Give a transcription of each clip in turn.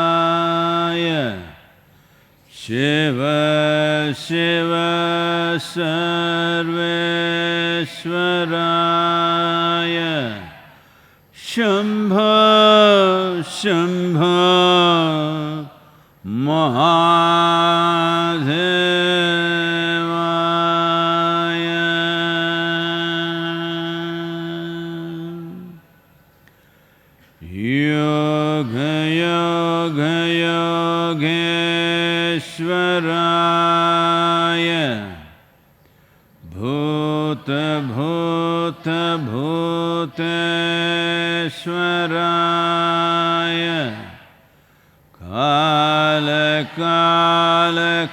Kaleshwaraya Shiva Shiva Sarveshwaraya Shambho Shambho Mahadevaya Yoga Yoga Yogeshwaraya Bhuta Bhuta Bhuteshwaraya Kala Kala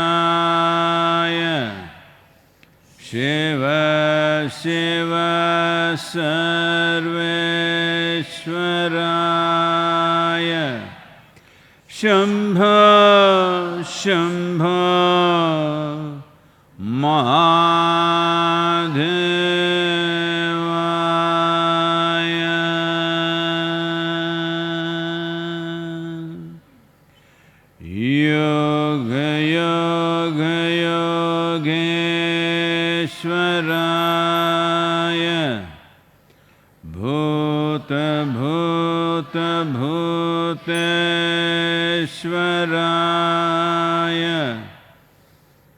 Kaleshwaraya Shiva Shiva Sarveshwaraya Shambho Shambho Mahadevaya Yoga Yoga Yogeshwaraya Bhuta Bhuta Bhuteshwaraya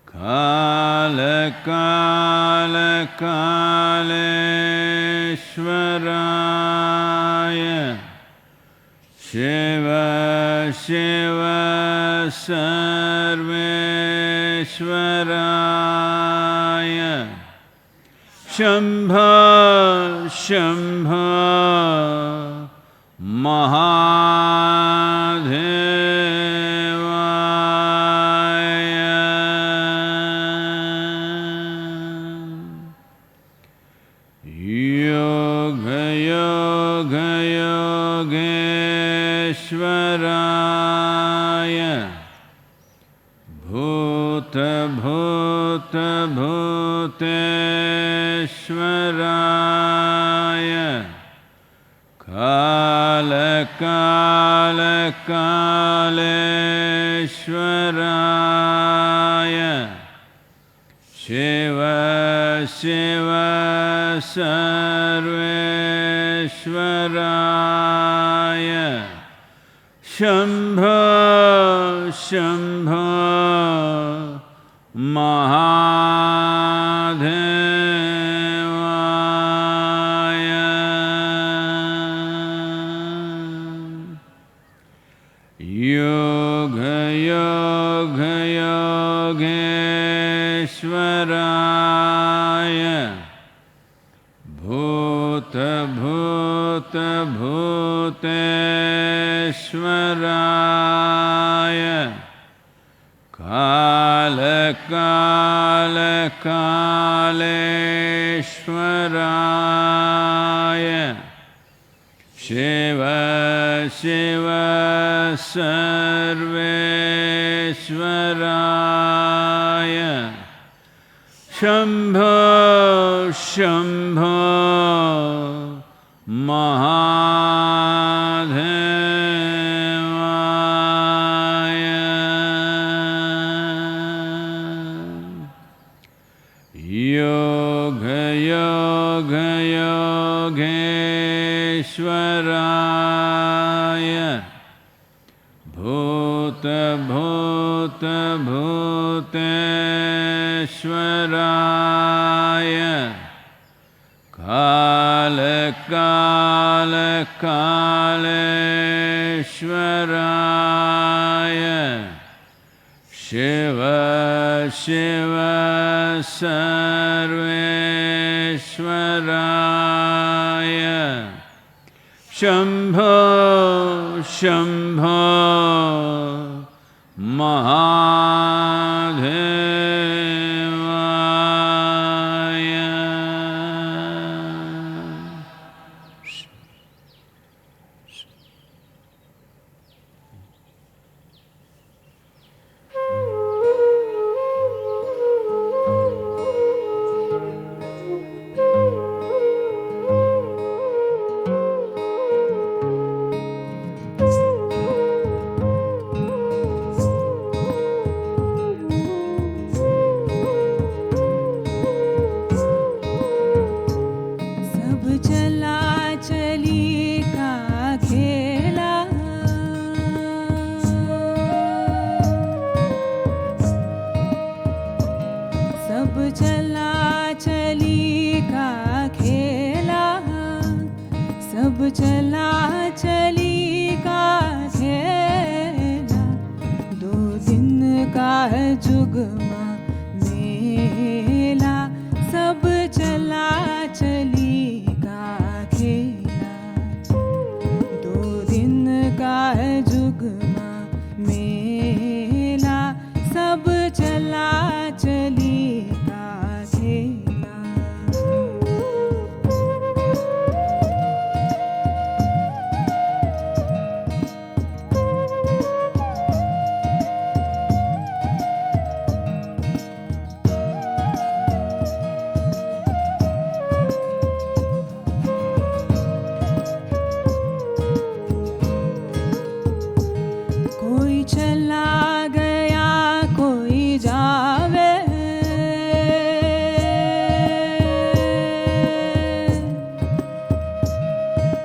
Kala Kala Kaleshwaraya Shiva Shiva Sarveshwaraya Shambho Shambho Mahadevaya Yoga Yoga Yogeshwaraya Bhuta Bhuta Bhuteshwaraya Kala Kala Kaleshwaraya Shiva Shiva Sarveshwaraya Shambho Shambho Mahadevaya Yoga Yoga Yogeshwaraya Bhuta Bhuta Bhuteshwaraya Kala Kala Kaleshwaraya Shiva Shiva Sarveshwaraya Shambho Shambho Mahadevaya Yoga Yoga Yogeshwaraya Bhuta Bhuta Bhuteshwaraya Kala Kala Kaleshwaraya Shiva Shiva Sarveshwaraya Shambho Shambho Mahadevaya चला चली का खेला, सब चला चली का खेला, 2 दिन का जुगमा मेला, सब चला चली का खेला, 2 दिन का जुगमा मेला, सब चला चली का खेला। कोई चला गया कोई जावे,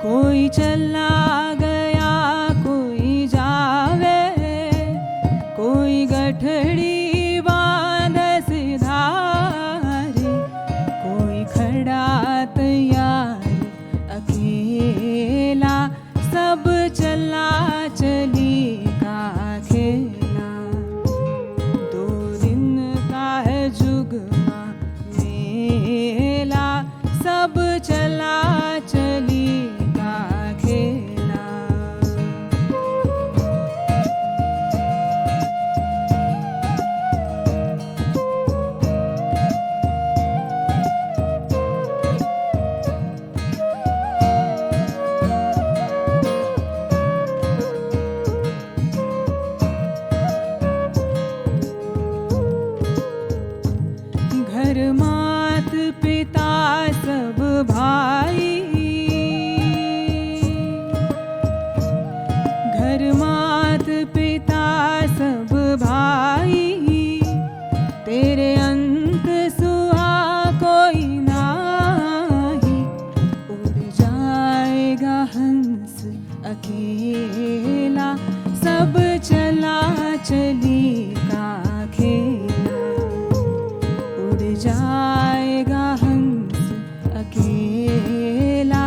कोई चला गया कोई जावे, कोई गठड़ी बांध सिधारे, कोई खड़ा तैयार अकेला, सब चला चली का खेला, 2 दिन का है जुगमा मेला, सब चला चली का खेला। घर मात पिता सब भाई, घर मात पिता सब भाई, तेरे अंत सुहा कोई नाही, उड़ जाएगा हंस अकेला, सब चला चली का खेला, उड़ जाएगा हंस अकेला,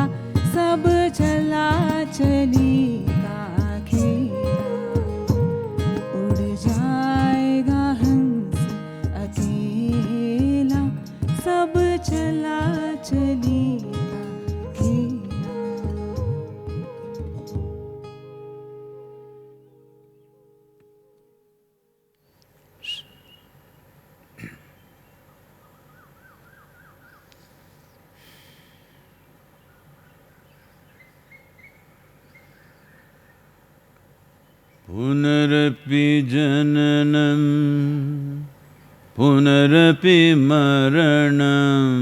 सब चला चली का खेला, उड़ जाएगा हंस अकेला, सब चला चली का खेला। पुनरपि जननं पुनरपि मरणं,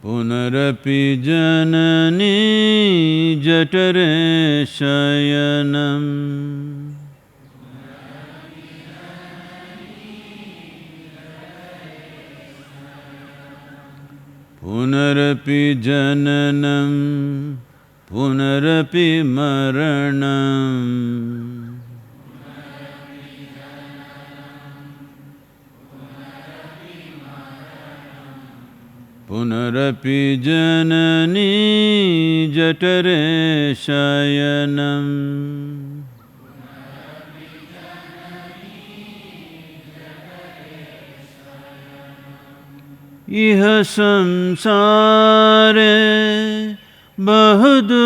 पुनरपि जननी जठरे शयनं, पुनरपि जननं पुनरपि मरणं, पुनरपि जननी जठरे शयनं, इह संसारे बहुदुस्तारे,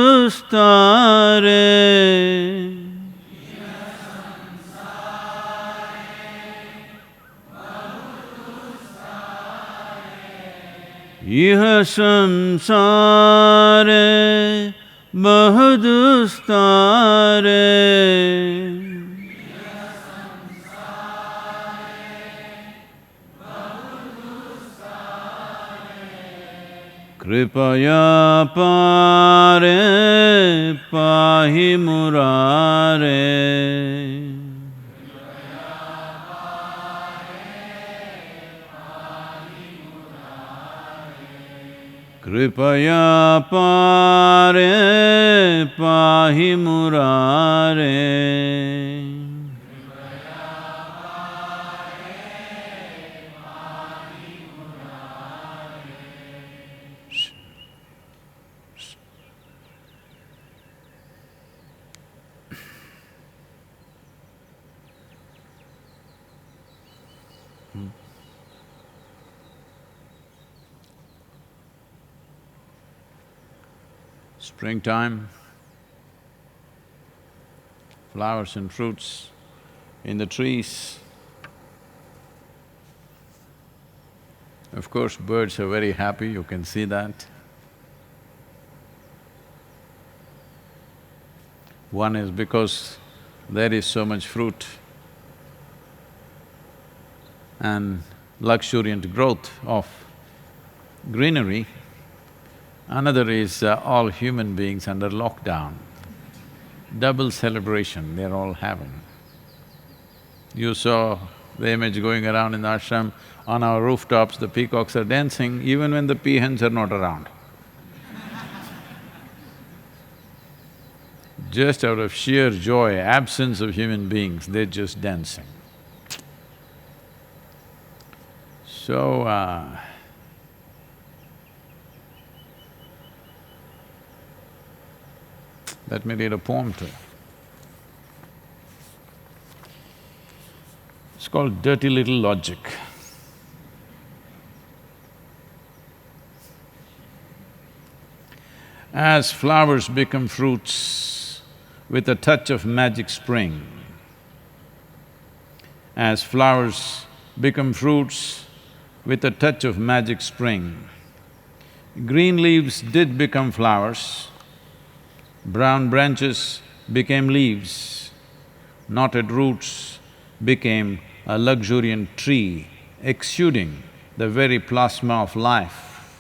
इह संसारे बहुदुस्तारे, कृपया पारे पाहि मुरारे, कृपया पारे पाहि मुरारे। Springtime, flowers and fruits in the trees. Of course, birds are very happy, you can see that. One is because there is so much fruit and luxuriant growth of greenery. Another is all human beings under lockdown. Double celebration they're all having. You saw the image going around in the ashram, on our rooftops the peacocks are dancing even when the peahens are not around. Just out of sheer joy, absence of human beings, they're just dancing. So, let me read a poem to you. It's called Dirty Little Logic. As flowers become fruits with a touch of magic spring, as flowers become fruits with a touch of magic spring, green leaves did become flowers, brown branches became leaves, knotted roots became a luxuriant tree exuding the very plasma of life.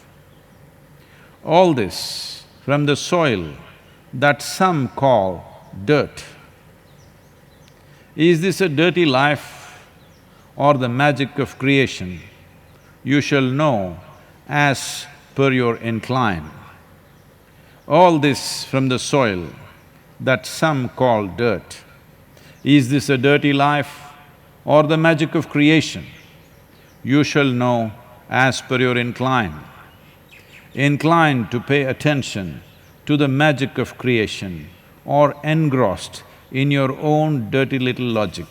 All this from the soil that some call dirt. Is this a dirty life or the magic of creation? You shall know as per your incline. All this from the soil that some call dirt. Is this a dirty life or the magic of creation? You shall know as per your incline. Inclined to pay attention to the magic of creation or engrossed in your own dirty little logic.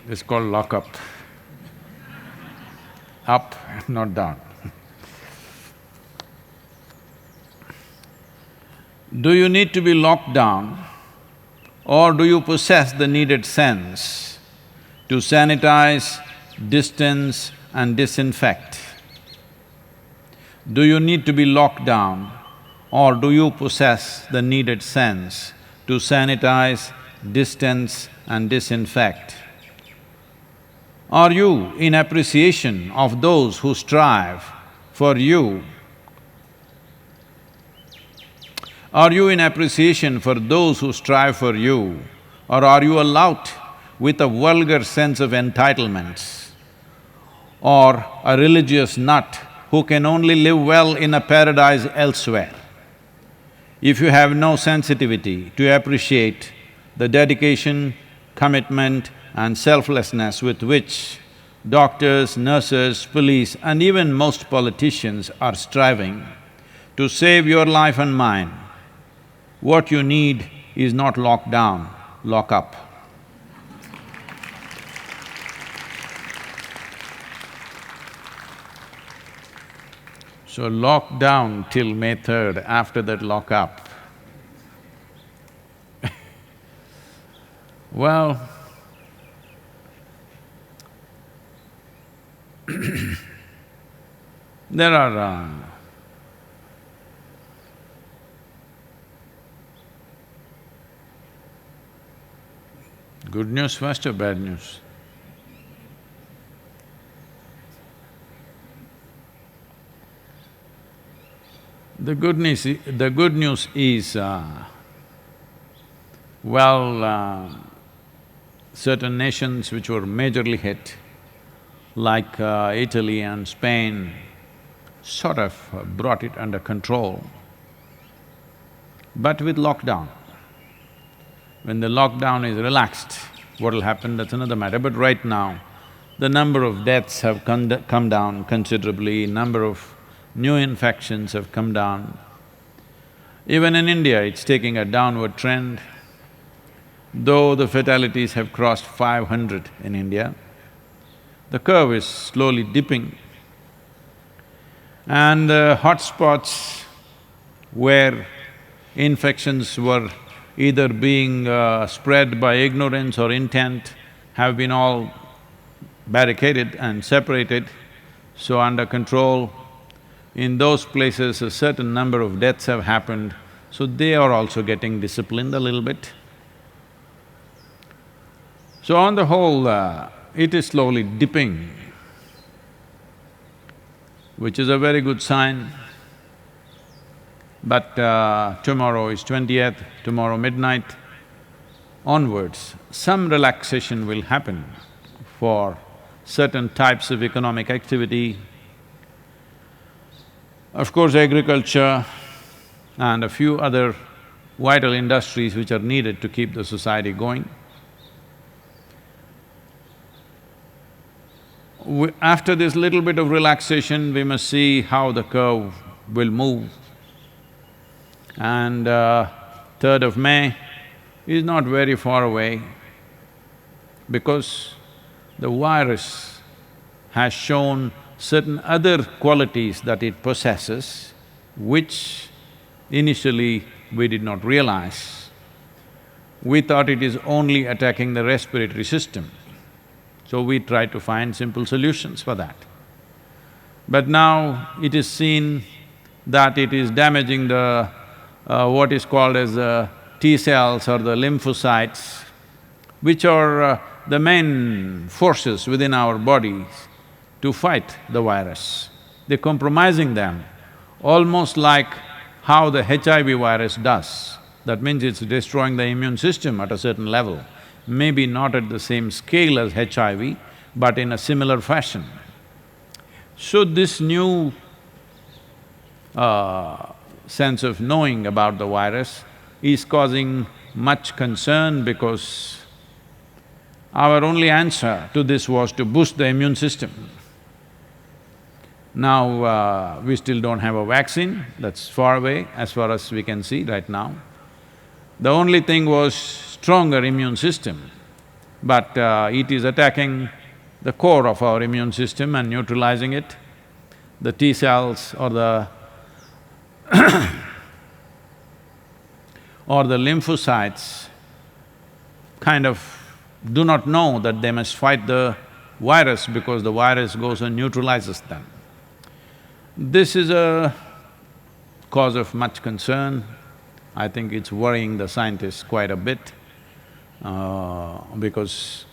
It's called lock-up. Up, not down. Do you need to be locked down or do you possess the needed sense to sanitize, distance and disinfect? Do you need to be locked down or do you possess the needed sense to sanitize, distance and disinfect? Are you in appreciation of those who strive for you? Are you in appreciation for those who strive for you? Or are you a lout with a vulgar sense of entitlements? Or a religious nut who can only live well in a paradise elsewhere? If you have no sensitivity to appreciate the dedication, commitment and selflessness with which doctors, nurses, police and even most politicians are striving to save your life and mine, what you need is not lock down, lock up. So lock down till May 3rd, after that lock up. Well, there are good news first or bad news? The good news is Well, certain nations which were majorly hit, like Italy and Spain, sort of brought it under control, but with lockdown. When the lockdown is relaxed, what'll happen, that's another matter. But right now, the number of deaths have come down considerably, number of new infections have come down. Even in India, it's taking a downward trend. Though the fatalities have crossed 500 in India, the curve is slowly dipping. And the hotspots where infections were either being spread by ignorance or intent have been all barricaded and separated, so under control. In those places, a certain number of deaths have happened, so they are also getting disciplined a little bit. So on the whole, it is slowly dipping, which is a very good sign. But tomorrow is 20th, tomorrow midnight onwards, some relaxation will happen for certain types of economic activity. Of course, agriculture and a few other vital industries which are needed to keep the society going. After this little bit of relaxation, we must see how the curve will move. And 3rd of May is not very far away, because the virus has shown certain other qualities that it possesses, which initially we did not realize. We thought it is only attacking the respiratory system, so we tried to find simple solutions for that. But now it is seen that it is damaging the what is called as the T cells or the lymphocytes, which are the main forces within our bodies to fight the virus. They're compromising them, almost like how the HIV virus does. That means it's destroying the immune system at a certain level, maybe not at the same scale as HIV, but in a similar fashion. So this new sense of knowing about the virus is causing much concern, because our only answer to this was to boost the immune system. Now, we still don't have a vaccine, that's far away as far as we can see right now. The only thing was stronger immune system, but it is attacking the core of our immune system and neutralizing it. The T cells or the or the lymphocytes kind of do not know that they must fight the virus, because the virus goes and neutralizes them. This is a cause of much concern. I think it's worrying the scientists quite a bit, because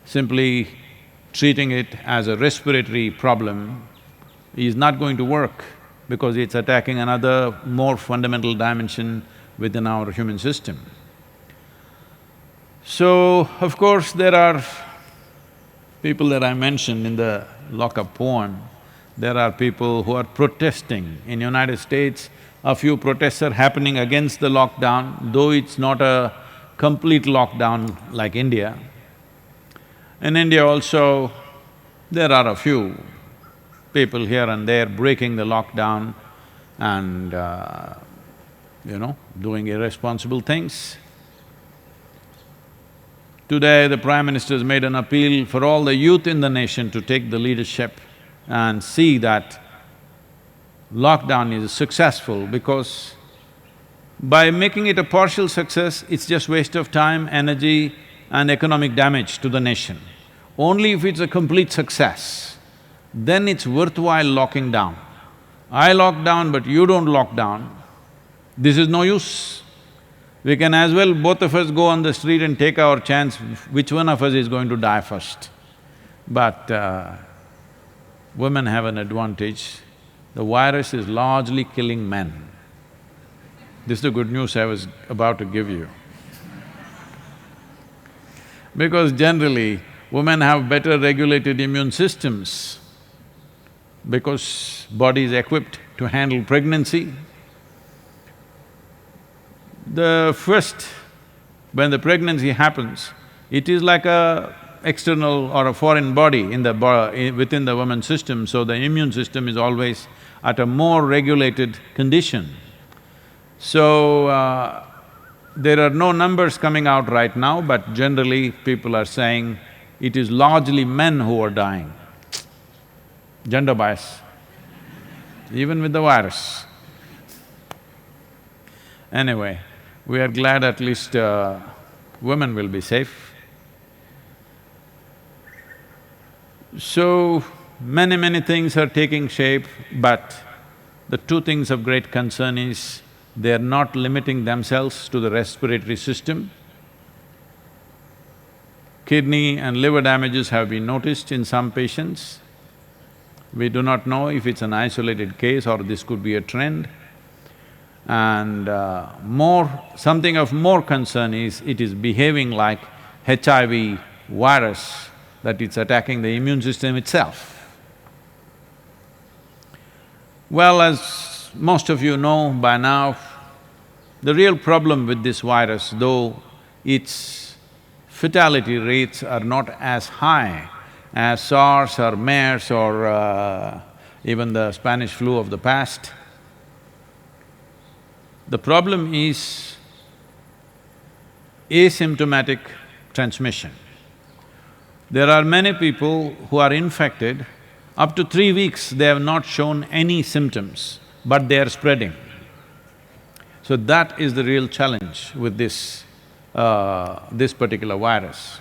simply treating it as a respiratory problem is not going to work, because it's attacking another more fundamental dimension within our human system. So, of course, there are people that I mentioned in the lock-up poem. There are people who are protesting. In United States, a few protests are happening against the lockdown, though it's not a complete lockdown like India. In India also, there are a few people here and there breaking the lockdown and, doing irresponsible things. Today, the Prime Minister has made an appeal for all the youth in the nation to take the leadership and see that lockdown is successful, because by making it a partial success, it's just waste of time, energy and economic damage to the nation. Only if it's a complete success, then it's worthwhile locking down. I lock down but you don't lock down, this is no use. We can as well both of us go on the street and take our chance which one of us is going to die first. But women have an advantage. The virus is largely killing men. This is the good news I was about to give you. Because generally, women have better regulated immune systems because body is equipped to handle pregnancy. When the pregnancy happens, it is like a external or a foreign body within the woman's system, so the immune system is always at a more regulated condition. So, there are no numbers coming out right now, but generally people are saying it is largely men who are dying. Gender bias, even with the virus. Anyway, we are glad at least women will be safe. So, many things are taking shape, but the two things of great concern is they are not limiting themselves to the respiratory system. Kidney and liver damages have been noticed in some patients. We do not know if it's an isolated case or this could be a trend. And something of more concern is it is behaving like HIV virus, that it's attacking the immune system itself. Well, as most of you know by now, the real problem with this virus, though its fatality rates are not as high as SARS or MERS or even the Spanish flu of the past, the problem is asymptomatic transmission. There are many people who are infected, up to 3 weeks they have not shown any symptoms, but they are spreading. So that is the real challenge with this particular virus.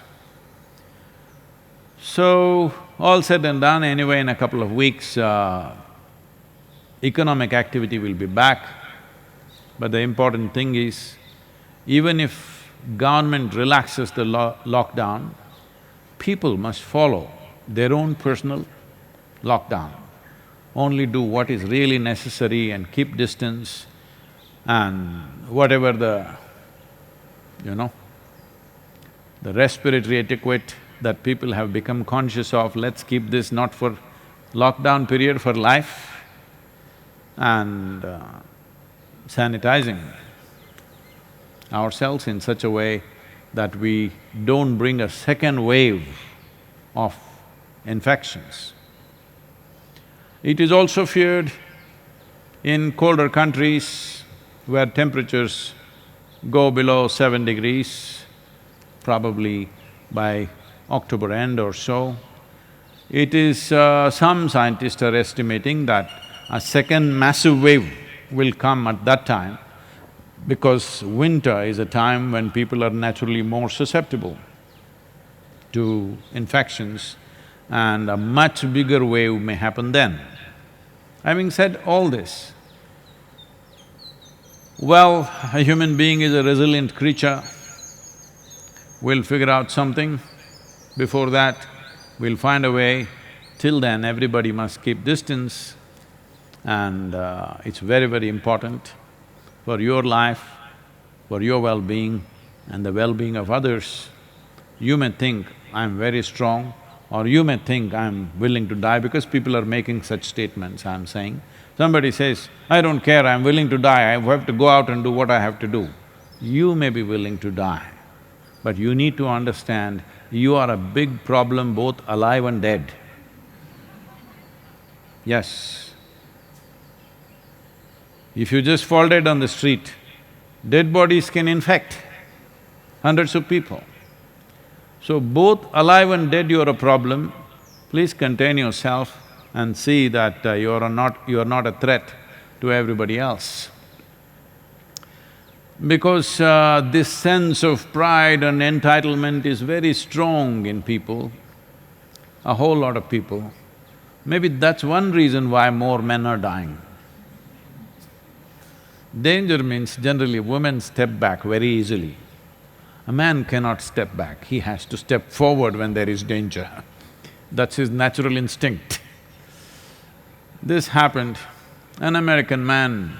So, all said and done, anyway, in a couple of weeks, economic activity will be back. But the important thing is, even if government relaxes the lockdown, people must follow their own personal lockdown. Only do what is really necessary and keep distance, and whatever the respiratory etiquette that people have become conscious of, let's keep this not for lockdown period, for life, and sanitizing ourselves in such a way that we don't bring a second wave of infections. It is also feared in colder countries where temperatures go below 7 degrees, probably by October end or so. It is… some scientists are estimating that a second massive wave will come at that time, because winter is a time when people are naturally more susceptible to infections, and a much bigger wave may happen then. Having said all this, well, a human being is a resilient creature. We'll figure out something. Before that, we'll find a way. Till then, everybody must keep distance, and it's very important for your life, for your well-being and the well-being of others. You may think, I'm very strong, or you may think, I'm willing to die, because people are making such statements, I'm saying. Somebody says, I don't care, I'm willing to die, I have to go out and do what I have to do. You may be willing to die, but you need to understand you are a big problem, both alive and dead. Yes. If you just fall dead on the street, dead bodies can infect hundreds of people. So both alive and dead you are a problem. Please contain yourself and see that you are not a threat to everybody else. Because this sense of pride and entitlement is very strong in people, a whole lot of people. Maybe that's one reason why more men are dying. Danger means generally women step back very easily. A man cannot step back, he has to step forward when there is danger. That's his natural instinct. This happened, an American man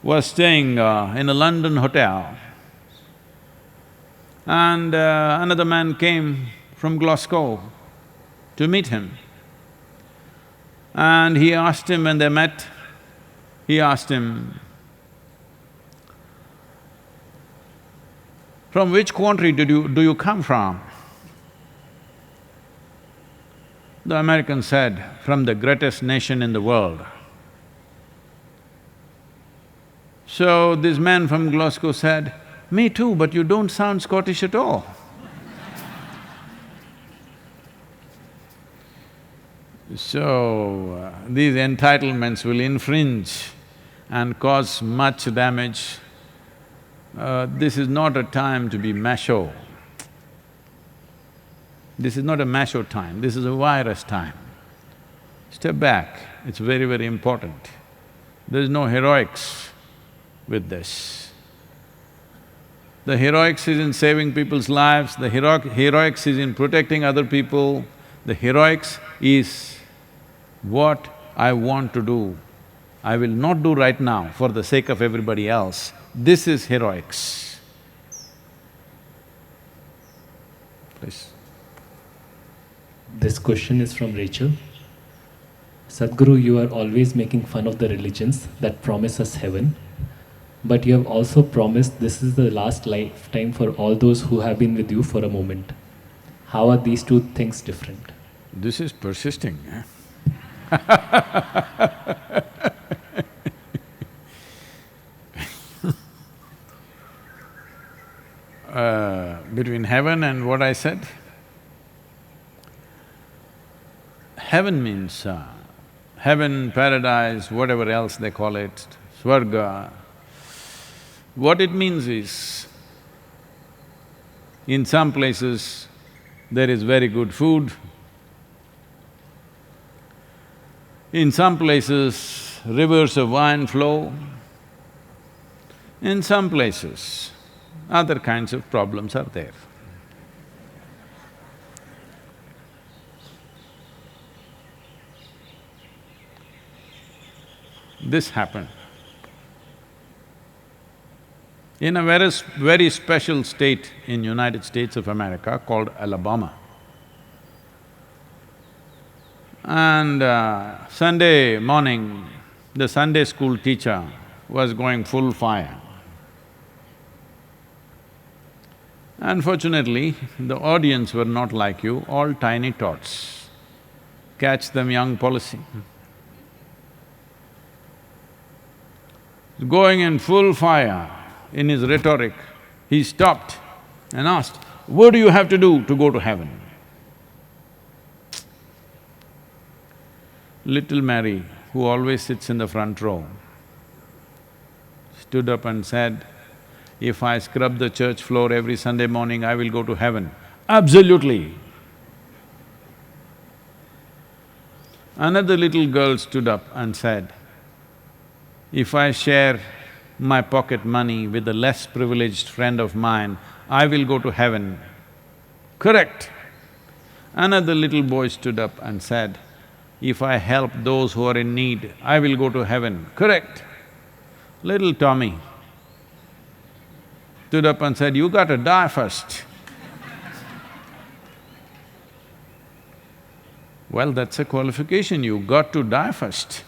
was staying in a London hotel, and another man came from Glasgow to meet him. And he asked him, when they met, he asked him, "From which country do you come from?" The American said, "From the greatest nation in the world." So this man from Glasgow said, "Me too, but you don't sound Scottish at all." So, these entitlements will infringe and cause much damage. This is not a time to be macho. This is not a macho time, this is a virus time. Step back, it's very, very important. There is no heroics with this. The heroics is in saving people's lives, the heroics is in protecting other people, the heroics is what I want to do. I will not do right now for the sake of everybody else. This is heroics. Please. This question is from Rachel. Sadhguru, you are always making fun of the religions that promise us heaven, but you have also promised this is the last lifetime for all those who have been with you for a moment. How are these two things different? This is persisting, eh? Between heaven and what I said? Heaven means heaven, paradise, whatever else they call it, Swarga. What it means is, in some places there is very good food, in some places rivers of wine flow, in some places other kinds of problems are there. This happened in a very special state in United States of America called Alabama. And Sunday morning, the Sunday school teacher was going full fire. Unfortunately, the audience were not like you, all tiny tots. Catch them young policy. Going in full fire in his rhetoric, he stopped and asked, "What do you have to do to go to heaven?" Little Mary, who always sits in the front row, stood up and said, "If I scrub the church floor every Sunday morning, I will go to heaven." Absolutely. Another little girl stood up and said, "If I share my pocket money with a less privileged friend of mine, I will go to heaven." Correct. Another little boy stood up and said, "If I help those who are in need, I will go to heaven." Correct. Little Tommy stood up and said, "You gotta die first." Well, that's a qualification, you got to die first.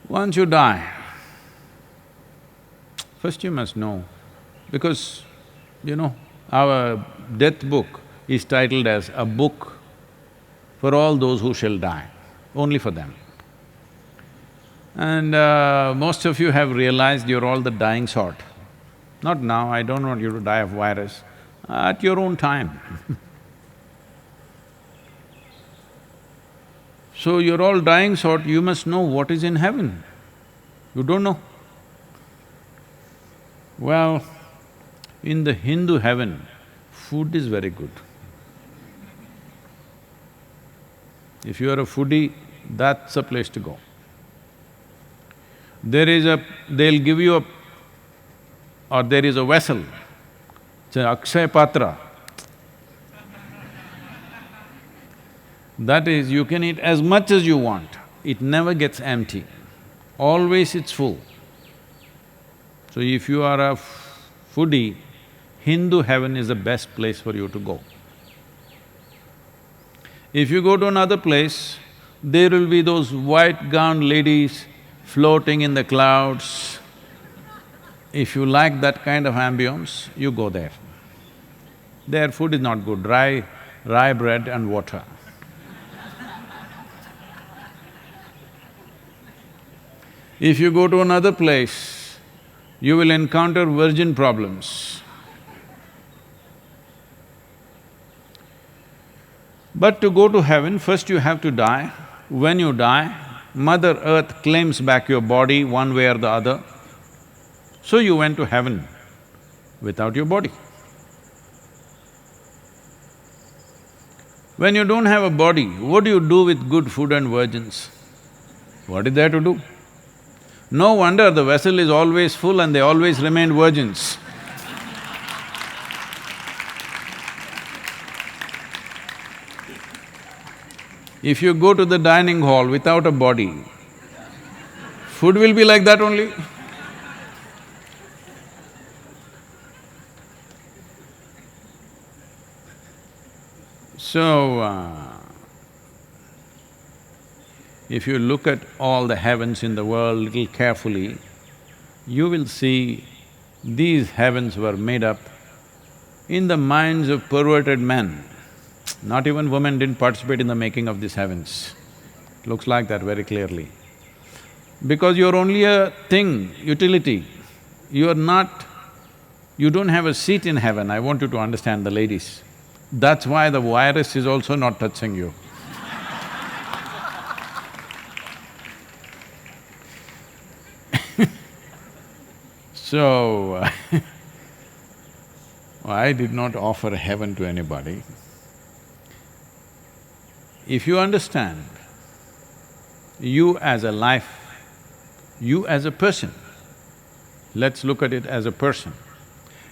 Once you die, first you must know, because, our death book is titled as a book for all those who shall die, only for them. And most of you have realized you're all the dying sort. Not now, I don't want you to die of virus, at your own time. So you're all dying sort, you must know what is in heaven. You don't know. Well, in the Hindu heaven, food is very good. If you are a foodie, that's a place to go. They'll give you there is a vessel, it's an Akshay Patra. That is, you can eat as much as you want, it never gets empty. Always it's full. So if you are a foodie, Hindu heaven is the best place for you to go. If you go to another place, there will be those white-gowned ladies floating in the clouds. If you like that kind of ambience, you go there. Their food is not good, rye bread and water. If you go to another place, you will encounter virgin problems. But to go to heaven, first you have to die. When you die, Mother Earth claims back your body one way or the other. So you went to heaven without your body. When you don't have a body, what do you do with good food and virgins? What is there to do? No wonder the vessel is always full and they always remain virgins. If you go to the dining hall without a body, food will be like that only. So, if you look at all the heavens in the world little carefully, you will see these heavens were made up in the minds of perverted men. Not even women didn't participate in the making of these heavens. Looks like that very clearly. Because you're only a thing, utility. You're not… you don't have a seat in heaven, I want you to understand, the ladies. That's why the virus is also not touching you. So, I did not offer heaven to anybody. If you understand, you as a life, you as a person, let's look at it as a person.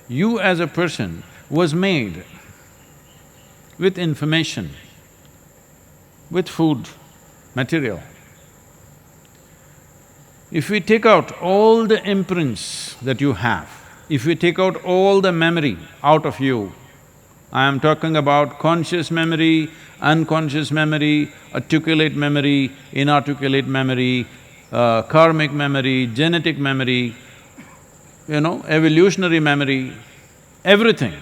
You as a person was made with information, with food, material. If we take out all the imprints that you have, if we take out all the memory out of you, I am talking about conscious memory, unconscious memory, articulate memory, inarticulate memory, karmic memory, genetic memory, evolutionary memory, everything.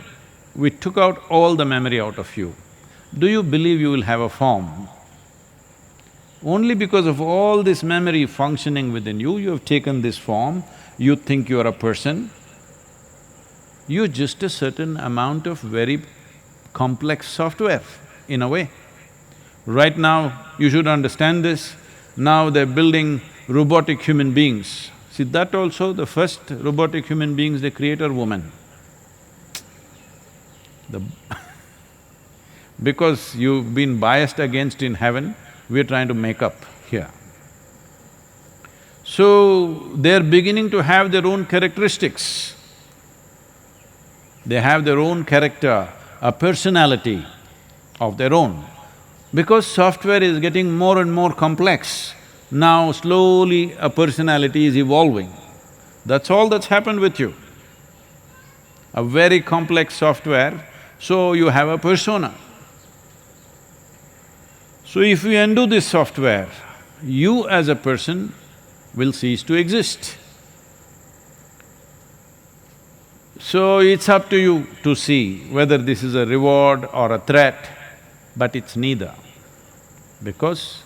We took out all the memory out of you. Do you believe you will have a form? Only because of all this memory functioning within you, you have taken this form, you think you are a person. You're just a certain amount of very complex software, in a way. Right now, you should understand this, now they're building robotic human beings. See, that also, the first robotic human beings they create are women. Because you've been biased against in heaven, we're trying to make up here. So, they're beginning to have their own characteristics. They have their own character, a personality of their own. Because software is getting more and more complex, now slowly a personality is evolving. That's all that's happened with you. A very complex software, so you have a persona. So if we undo this software, you as a person will cease to exist. So it's up to you to see whether this is a reward or a threat, but it's neither. Because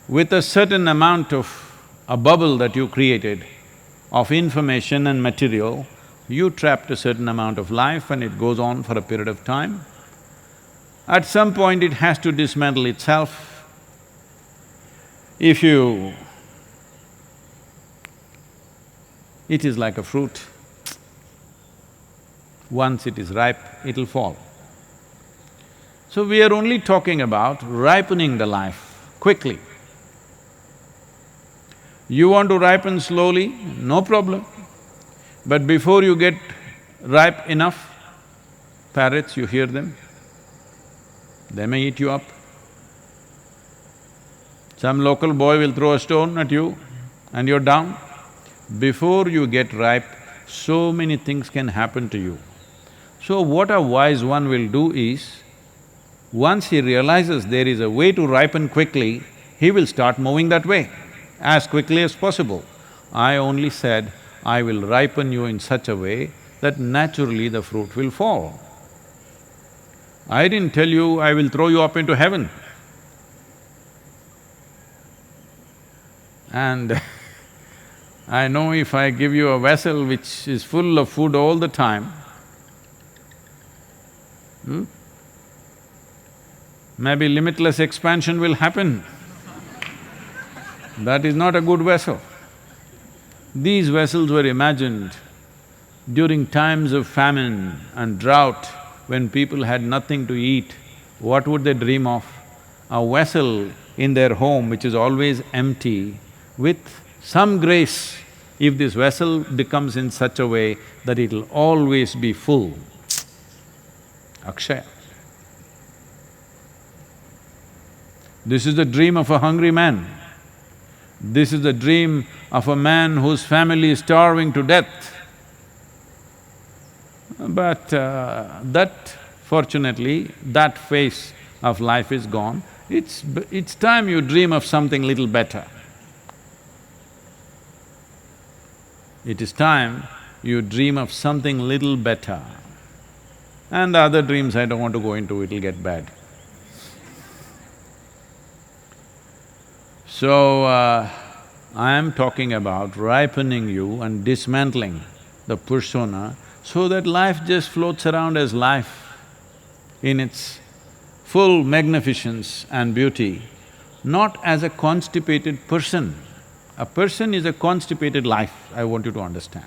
with a certain amount of a bubble that you created of information and material, you trapped a certain amount of life and it goes on for a period of time. At some point it has to dismantle itself. If you… it is like a fruit. Once it is ripe, it'll fall. So we are only talking about ripening the life quickly. You want to ripen slowly, no problem. But before you get ripe enough, parrots, you hear them, they may eat you up. Some local boy will throw a stone at you and you're down. Before you get ripe, so many things can happen to you. So what a wise one will do is, once he realizes there is a way to ripen quickly, he will start moving that way as quickly as possible. I only said, I will ripen you in such a way that naturally the fruit will fall. I didn't tell you I will throw you up into heaven. And I know if I give you a vessel which is full of food all the time, maybe limitless expansion will happen. That is not a good vessel. These vessels were imagined during times of famine and drought, when people had nothing to eat. What would they dream of? A vessel in their home which is always empty, with some grace, if this vessel becomes in such a way that it'll always be full. Akshaya. This is the dream of a hungry man. This is the dream of a man whose family is starving to death. But fortunately, that phase of life is gone. It's time you dream of something little better. It is time you dream of something little better. And the other dreams I don't want to go into, it'll get bad. So, I am talking about ripening you and dismantling the persona so that life just floats around as life in its full magnificence and beauty, not as a constipated person. A person is a constipated life, I want you to understand.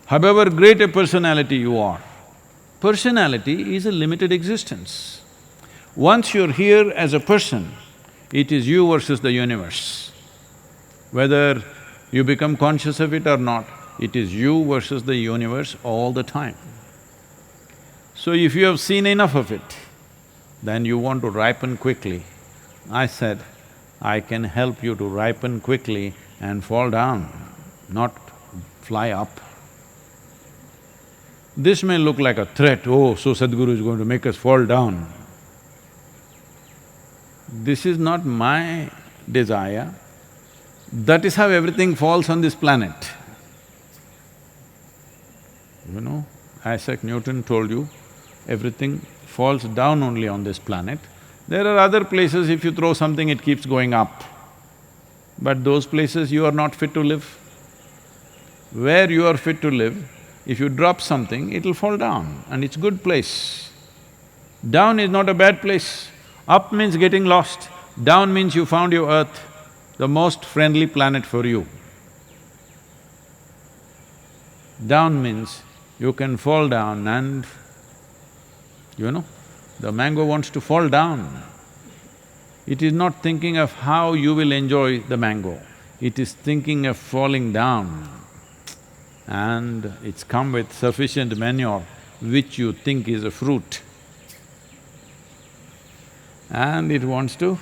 However great a personality you are, personality is a limited existence. Once you're here as a person, it is you versus the universe. Whether you become conscious of it or not, it is you versus the universe all the time. So if you have seen enough of it, then you want to ripen quickly. I said, I can help you to ripen quickly and fall down, not fly up. This may look like a threat, oh, so Sadhguru is going to make us fall down. This is not my desire. That is how everything falls on this planet. You know, Isaac Newton told you, everything falls down only on this planet. There are other places, if you throw something, it keeps going up. But those places you are not fit to live. Where you are fit to live, if you drop something, it'll fall down and it's good place. Down is not a bad place. Up means getting lost, down means you found your earth, the most friendly planet for you. Down means you can fall down and, the mango wants to fall down. It is not thinking of how you will enjoy the mango, it is thinking of falling down. And it's come with sufficient manure which you think is a fruit. And it wants to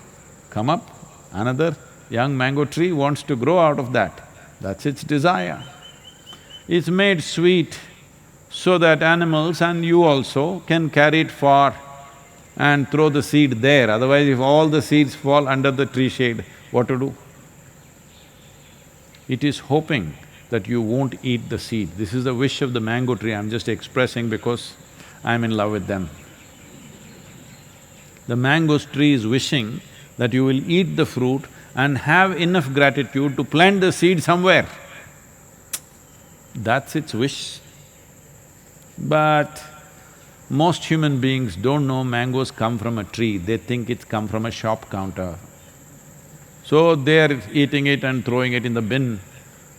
come up, another young mango tree wants to grow out of that. That's its desire. It's made sweet so that animals and you also can carry it far and throw the seed there. Otherwise, if all the seeds fall under the tree shade, what to do? It is hoping that you won't eat the seed. This is the wish of the mango tree, I'm just expressing because I'm in love with them. The mango tree is wishing that you will eat the fruit and have enough gratitude to plant the seed somewhere. That's its wish. But most human beings don't know mangoes come from a tree, they think it's come from a shop counter. So they're eating it and throwing it in the bin.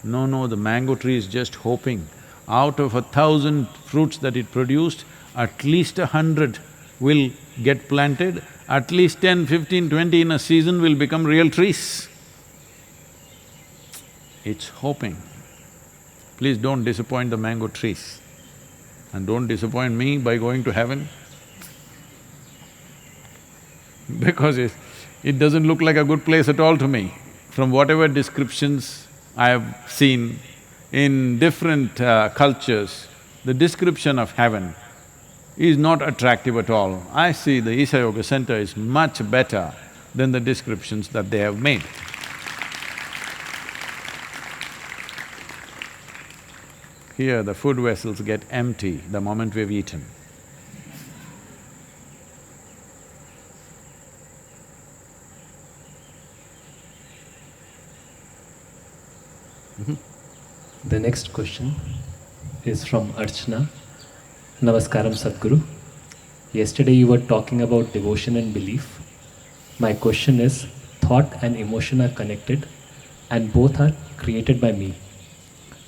No, the mango tree is just hoping, out of 1,000 fruits that it produced, at least 100 will get planted, at least 10, 15, 20 in a season will become real trees. It's hoping. Please don't disappoint the mango trees and don't disappoint me by going to heaven. Because It doesn't look like a good place at all to me. From whatever descriptions I have seen in different cultures, the description of heaven is not attractive at all. I see the Isha Yoga Center is much better than the descriptions that they have made. Here the food vessels get empty the moment we've eaten. The next question is from Archana. Namaskaram Sadhguru. Yesterday you were talking about devotion and belief. My question is, thought and emotion are connected and both are created by me.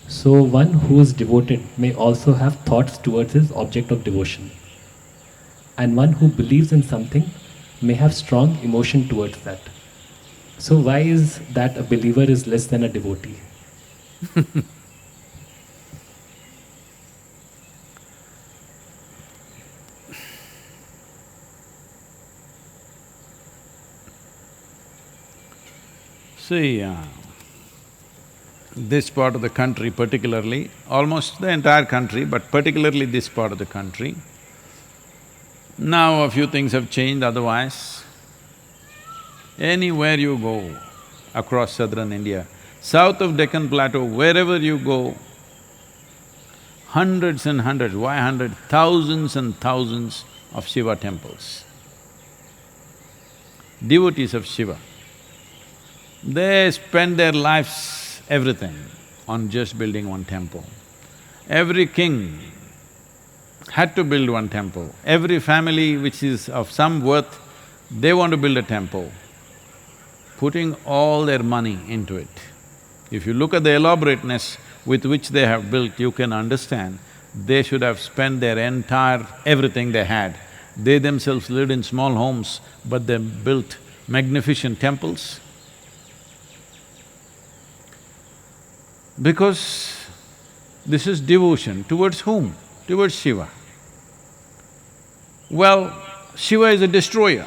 So one who is devoted may also have thoughts towards his object of devotion. And one who believes in something may have strong emotion towards that. So why is that a believer is less than a devotee? See, this part of the country particularly, almost the entire country, but particularly this part of the country, now a few things have changed, otherwise, anywhere you go across southern India, south of Deccan Plateau, wherever you go, hundreds and hundreds, why hundred? Thousands and thousands of Shiva temples. Devotees of Shiva. They spend their lives, everything, on just building one temple. Every king had to build one temple. Every family which is of some worth, they want to build a temple, putting all their money into it. If you look at the elaborateness with which they have built, you can understand they should have spent their entire… everything they had. They themselves lived in small homes, but they built magnificent temples. Because this is devotion towards whom? Towards Shiva. Well, Shiva is a destroyer.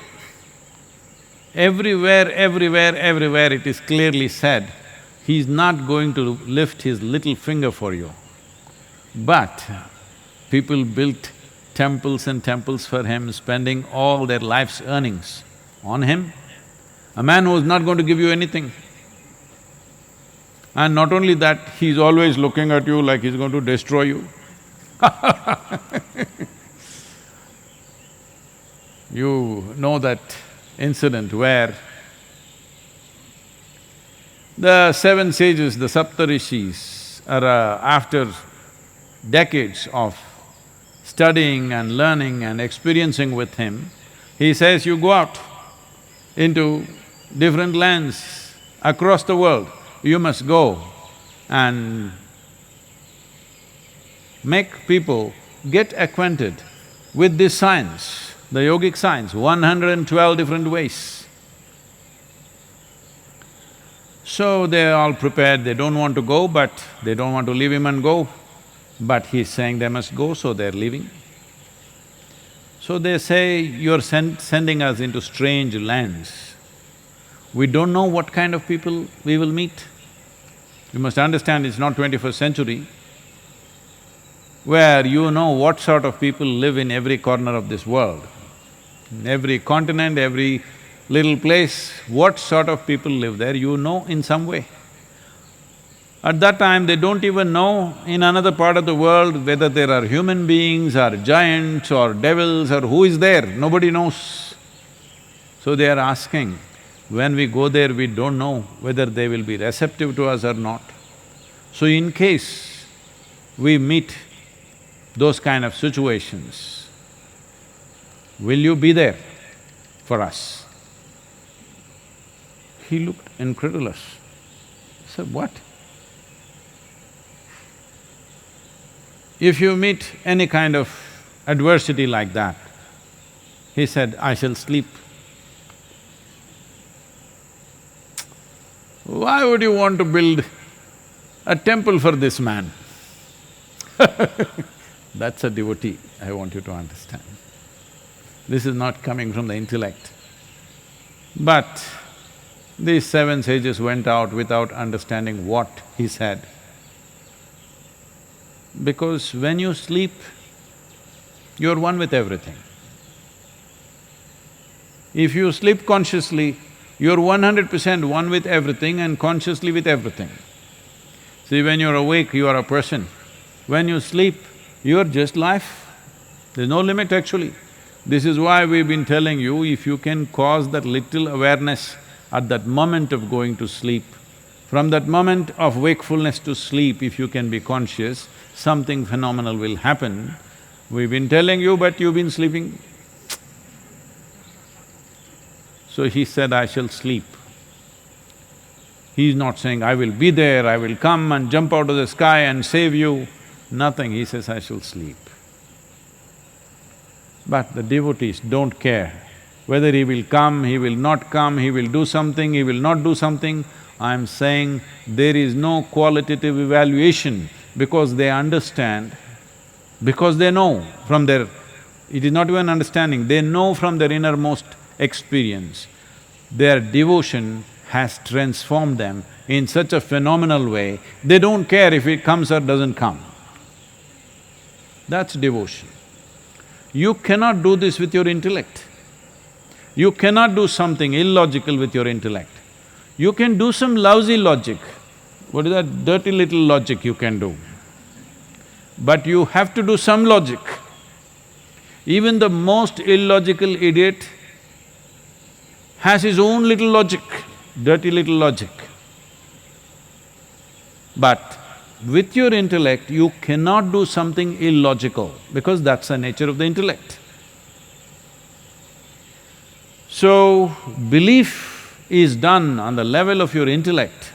Everywhere it is clearly said, he's not going to lift his little finger for you. But people built temples and temples for him, spending all their life's earnings on him. A man who's not going to give you anything. And not only that, he's always looking at you like he's going to destroy you. You know that incident where the seven sages, the Saptarishis, are after decades of studying and learning and experiencing with him, he says, you go out into different lands across the world, you must go and make people get acquainted with this science, the yogic science, 112 different ways. So they're all prepared, they don't want to go, but they don't want to leave him and go. But he's saying they must go, so they're leaving. So they say, you're sending us into strange lands. We don't know what kind of people we will meet. You must understand it's not 21st century, where you know what sort of people live in every corner of this world. In every continent, every little place, what sort of people live there, you know in some way. At that time, they don't even know in another part of the world whether there are human beings or giants or devils or who is there, nobody knows. So they are asking, when we go there, we don't know whether they will be receptive to us or not. So in case we meet those kind of situations, will you be there for us? He looked incredulous. He said, what? If you meet any kind of adversity like that, he said, I shall sleep. Why would you want to build a temple for this man? That's a devotee, I want you to understand. This is not coming from the intellect. But these seven sages went out without understanding what he said. Because when you sleep, you're one with everything. If you sleep consciously, you're 100% one with everything and consciously with everything. See, when you're awake, you are a person. When you sleep, you're just life. There's no limit actually. This is why we've been telling you, if you can cause that little awareness at that moment of going to sleep, from that moment of wakefulness to sleep, if you can be conscious, something phenomenal will happen. We've been telling you, but you've been sleeping. So he said, I shall sleep. He's not saying, I will be there, I will come and jump out of the sky and save you. Nothing, he says, I shall sleep. But the devotees don't care whether he will come, he will not come, he will do something, he will not do something. I'm saying there is no qualitative evaluation because they understand, because they know from their… it is not even understanding, they know from their innermost experience. Their devotion has transformed them in such a phenomenal way, they don't care if it comes or doesn't come. That's devotion. You cannot do this with your intellect. You cannot do something illogical with your intellect. You can do some lousy logic. What is that dirty little logic you can do? But you have to do some logic. Even the most illogical idiot has his own little logic, dirty little logic. But with your intellect, you cannot do something illogical because that's the nature of the intellect. So, belief is done on the level of your intellect.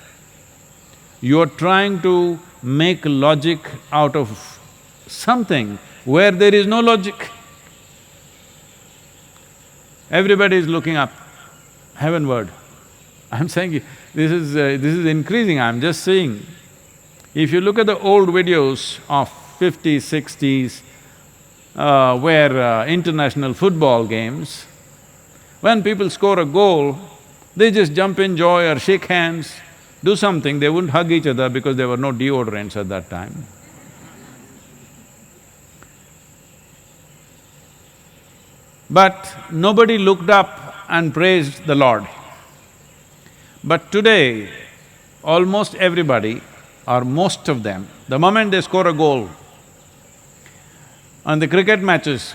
You're trying to make logic out of something where there is no logic. Everybody is looking up, heavenward. I'm saying this is increasing, I'm just saying. If you look at the old videos of 50s, 60s, where international football games, when people score a goal, they just jump in joy or shake hands, do something, they wouldn't hug each other because there were no deodorants at that time. But nobody looked up and praised the Lord. But today, almost everybody, or most of them, the moment they score a goal on the cricket matches,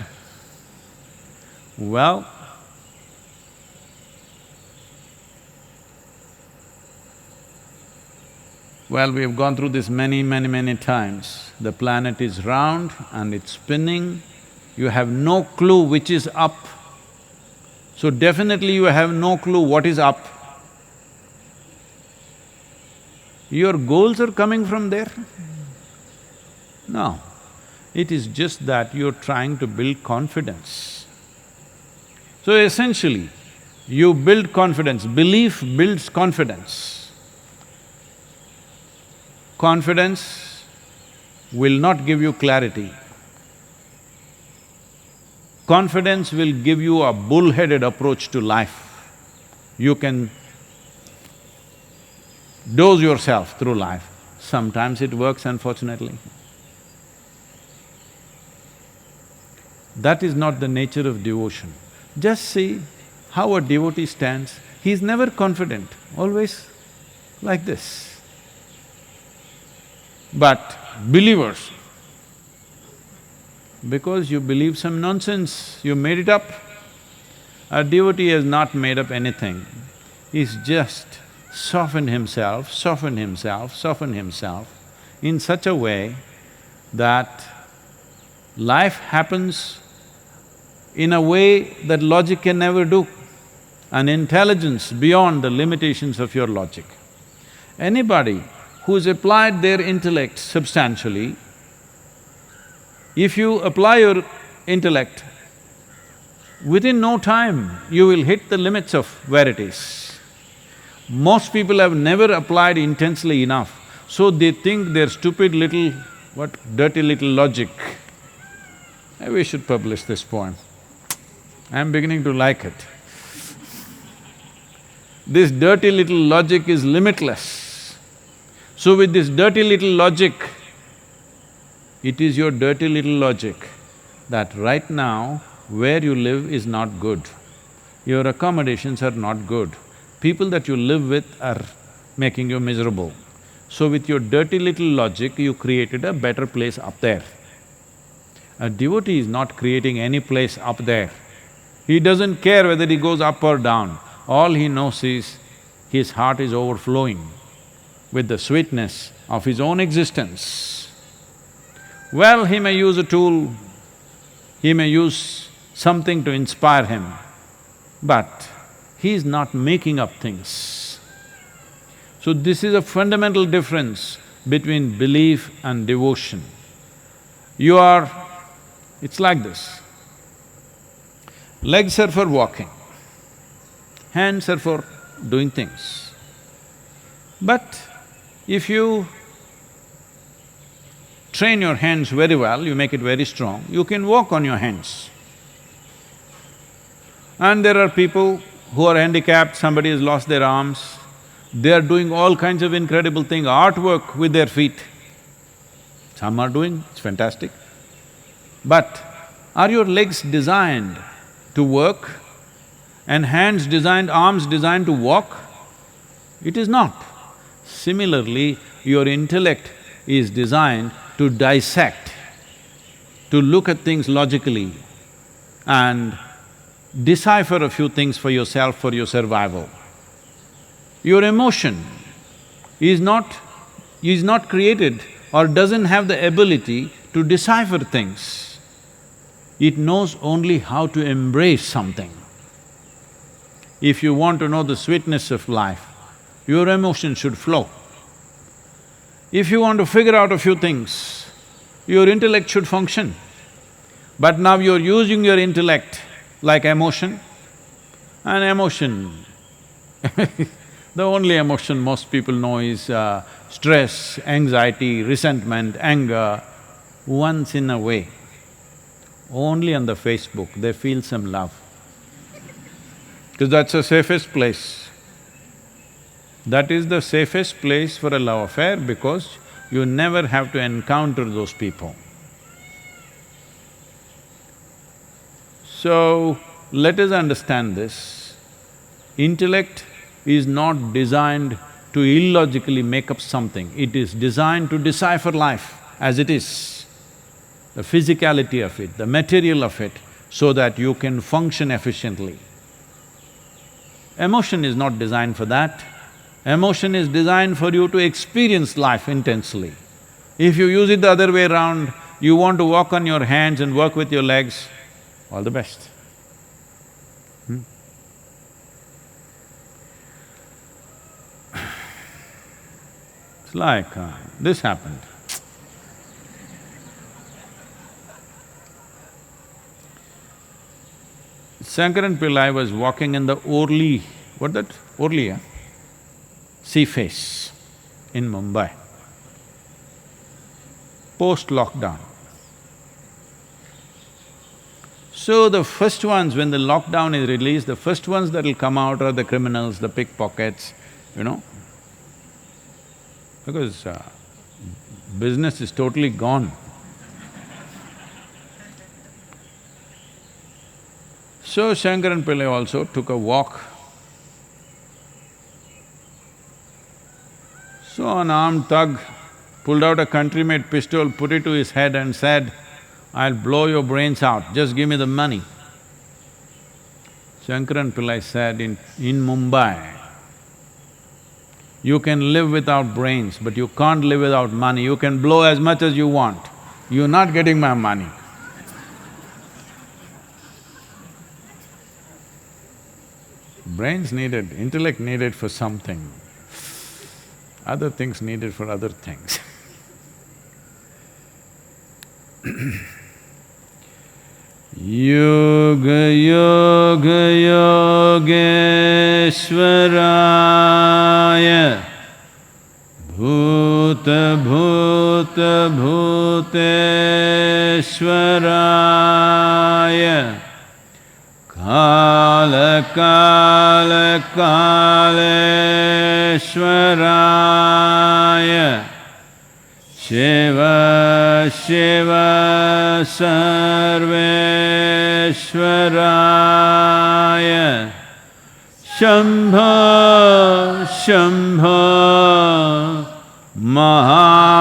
well, we've gone through this many times. The planet is round and it's spinning, you have no clue which is up. So definitely you have no clue what is up. Your goals are coming from there? No, it is just that you're trying to build confidence. So essentially, you build confidence, belief builds confidence. Confidence will not give you clarity. Confidence will give you a bull-headed approach to life. You can dose yourself through life. Sometimes it works, unfortunately. That is not the nature of devotion. Just see how a devotee stands. He's never confident, always like this. But believers, because you believe some nonsense, you made it up. A devotee has not made up anything. He's just softened himself in such a way that life happens in a way that logic can never do, an intelligence beyond the limitations of your logic. Anybody who's applied their intellect substantially, if you apply your intellect, within no time you will hit the limits of where it is. Most people have never applied intensely enough, so they think their stupid little, dirty little logic. Maybe we should publish this poem. I'm beginning to like it. This dirty little logic is limitless. So with this dirty little logic, it is your dirty little logic that right now where you live is not good. Your accommodations are not good. People that you live with are making you miserable. So with your dirty little logic, you created a better place up there. A devotee is not creating any place up there. He doesn't care whether he goes up or down. All he knows is his heart is overflowing with the sweetness of his own existence. Well, he may use a tool, he may use something to inspire him, but he is not making up things. So this is a fundamental difference between belief and devotion. It's like this. Legs are for walking, hands are for doing things. But if you train your hands very well, you make it very strong, you can walk on your hands. And there are people who are handicapped, somebody has lost their arms, they are doing all kinds of incredible things, artwork with their feet. Some are doing, it's fantastic. But are your legs designed to work and hands designed, arms designed to walk? It is not. Similarly, your intellect is designed to dissect, to look at things logically and decipher a few things for yourself, for your survival. Your emotion is not created or doesn't have the ability to decipher things. It knows only how to embrace something. If you want to know the sweetness of life, your emotion should flow. If you want to figure out a few things, your intellect should function. But now you're using your intellect like emotion, and emotion the only emotion most people know is stress, anxiety, resentment, anger. Once in a way, only on the Facebook, they feel some love. Because that's the safest place. That is the safest place for a love affair because you never have to encounter those people. So, let us understand this. Intellect is not designed to illogically make up something, it is designed to decipher life as it is, the physicality of it, the material of it, so that you can function efficiently. Emotion is not designed for that. Emotion is designed for you to experience life intensely. If you use it the other way around, you want to walk on your hands and work with your legs, all the best. It's like, this happened. Shankaran Pillai was walking in the Orly, what that? Orly, yeah? Sea face in Mumbai, post-lockdown. So the first ones, when the lockdown is released, the first ones that'll come out are the criminals, the pickpockets, because business is totally gone. So Shankaran Pillai also took a walk. So an armed thug pulled out a country-made pistol, put it to his head and said, "I'll blow your brains out, just give me the money." Shankaran Pillai said, in Mumbai, you can live without brains, but you can't live without money. You can blow as much as you want, you're not getting my money. Brains needed, intellect needed for something, other things needed for other things. Yoga Yoga Yogeshwaraya Bhuta Bhuta Bhuteshwaraya Kala Kala Kaleshwaraya Shiva Shiva Sarveshwaraya Shambho Shambho Maha